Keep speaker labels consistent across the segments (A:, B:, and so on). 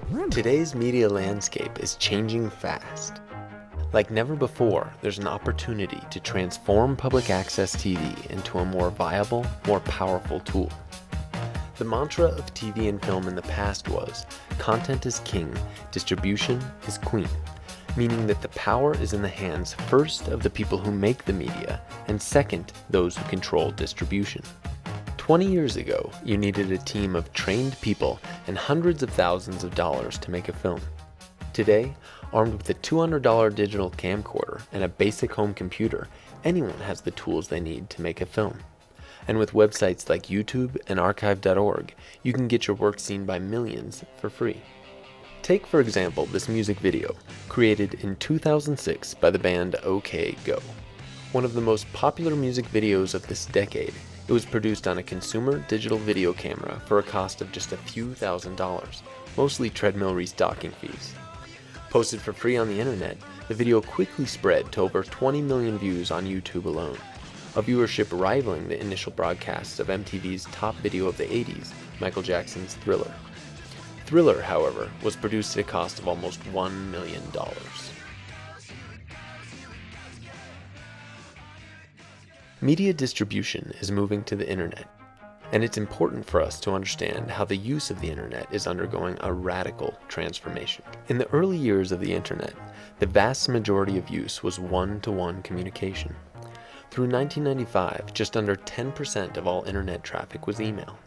A: Today's media landscape is changing fast. Like never before, there's an opportunity to transform public access TV into a more viable, more powerful tool. The mantra of TV and film in the past was, content is king, distribution is queen, meaning that the power is in the hands first of the people who make the media, and second, those who control distribution. 20 years ago, you needed a team of trained people and hundreds of thousands of dollars to make a film. Today, armed with a $200 digital camcorder and a basic home computer, anyone has the tools they need to make a film. And with websites like YouTube and archive.org, you can get your work seen by millions for free. Take, for example, this music video, created in 2006 by the band OK Go. One of the most popular music videos of this decade, it was produced on a consumer digital video camera for a cost of just a few $1,000s, mostly treadmill restocking fees. Posted for free on the internet, the video quickly spread to over 20 million views on YouTube alone, a viewership rivaling the initial broadcasts of MTV's top video of the 80s, Michael Jackson's Thriller. Thriller, however, was produced at a cost of almost $1 million. Media distribution is moving to the internet, and it's important for us to understand how the use of the internet is undergoing a radical transformation. In the early years of the internet, the vast majority of use was one-to-one communication. Through 1995, just under 10% of all internet traffic was email.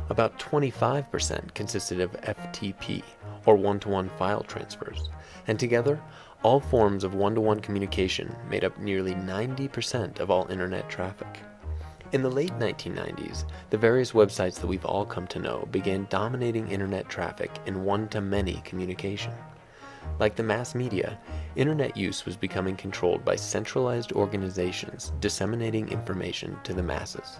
A: About 25% consisted of FTP, or one-to-one file transfers, and together, all forms of one-to-one communication made up nearly 90% of all internet traffic. In the late 1990s, the various websites that we've all come to know began dominating internet traffic in one-to-many communication. Like the mass media, internet use was becoming controlled by centralized organizations disseminating information to the masses.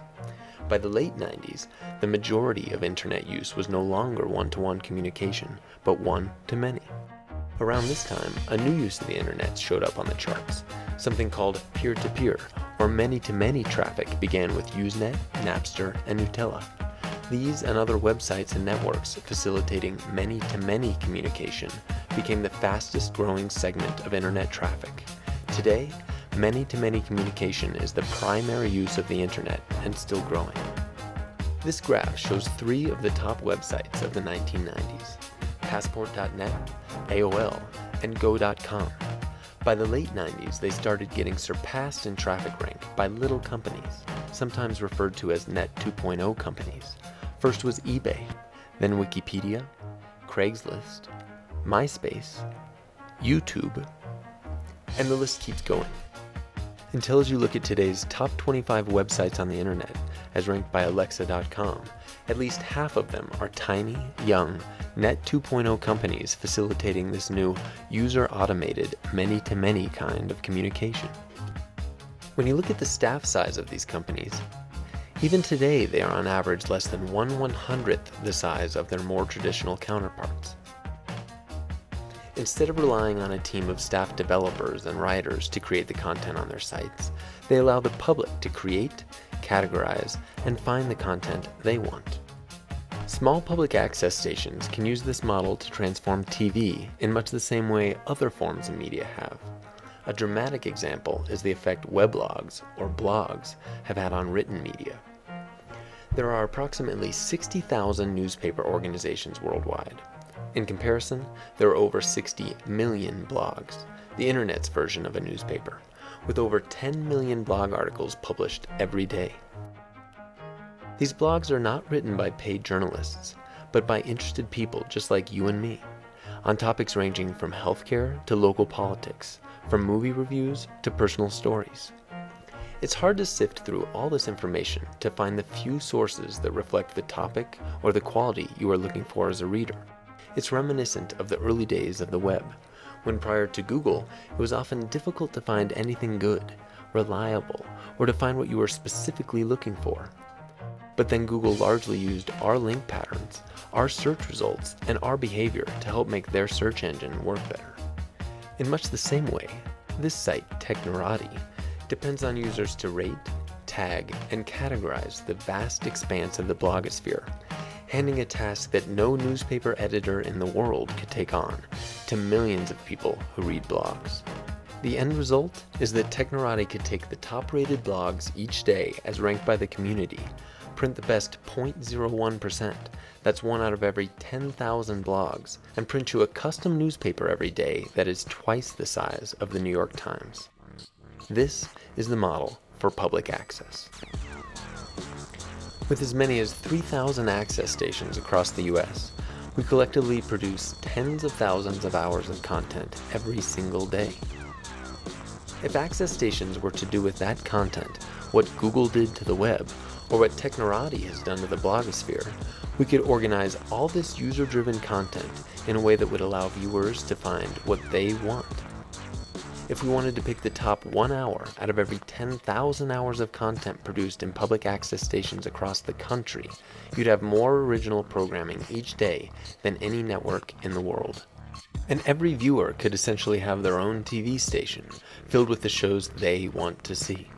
A: By the late 90s, the majority of internet use was no longer one-to-one communication, but one-to-many. Around this time, a new use of the internet showed up on the charts. Something called peer-to-peer, or many-to-many traffic began with Usenet, Napster, and Nutella. These and other websites and networks facilitating many-to-many communication became the fastest growing segment of internet traffic. Today, many-to-many communication is the primary use of the internet and still growing. This graph shows 3 of the top websites of the 1990s: Passport.net, AOL, and Go.com. By the late 90s, they started getting surpassed in traffic rank by little companies, sometimes referred to as Net 2.0 companies. First was eBay, then Wikipedia, Craigslist, MySpace, YouTube, and the list keeps going. Until as you look at today's top 25 websites on the internet, as ranked by Alexa.com, at least half of them are tiny, young, Net 2.0 companies facilitating this new user-automated, many-to-many kind of communication. When you look at the staff size of these companies, even today they are on average less than 1/100th the size of their more traditional counterparts. Instead of relying on a team of staff developers and writers to create the content on their sites, they allow the public to create, categorize, and find the content they want. Small public access stations can use this model to transform TV in much the same way other forms of media have. A dramatic example is the effect weblogs, or blogs, have had on written media. There are approximately 60,000 newspaper organizations worldwide. In comparison, there are over 60 million blogs, the internet's version of a newspaper, with over 10 million blog articles published every day. These blogs are not written by paid journalists, but by interested people just like you and me, on topics ranging from healthcare to local politics, from movie reviews to personal stories. It's hard to sift through all this information to find the few sources that reflect the topic or the quality you are looking for as a reader. It's reminiscent of the early days of the web, when prior to Google, it was often difficult to find anything good, reliable, or to find what you were specifically looking for. But then Google largely used our link patterns, our search results, and our behavior to help make their search engine work better. In much the same way, this site, Technorati, depends on users to rate, tag, and categorize the vast expanse of the blogosphere, handing a task that no newspaper editor in the world could take on to millions of people who read blogs. The end result is that Technorati could take the top-rated blogs each day as ranked by the community, print the best 0.01%, that's 1 out of every 10,000 blogs, and print you a custom newspaper every day that is twice the size of the New York Times. This is the model for public access. With as many as 3,000 access stations across the US, we collectively produce tens of thousands of hours of content every single day. If access stations were to do with that content what Google did to the web, or what Technorati has done to the blogosphere, we could organize all this user-driven content in a way that would allow viewers to find what they want. If we wanted to pick the top 1 hour out of every 10,000 hours of content produced in public access stations across the country, you'd have more original programming each day than any network in the world. And every viewer could essentially have their own TV station, filled with the shows they want to see.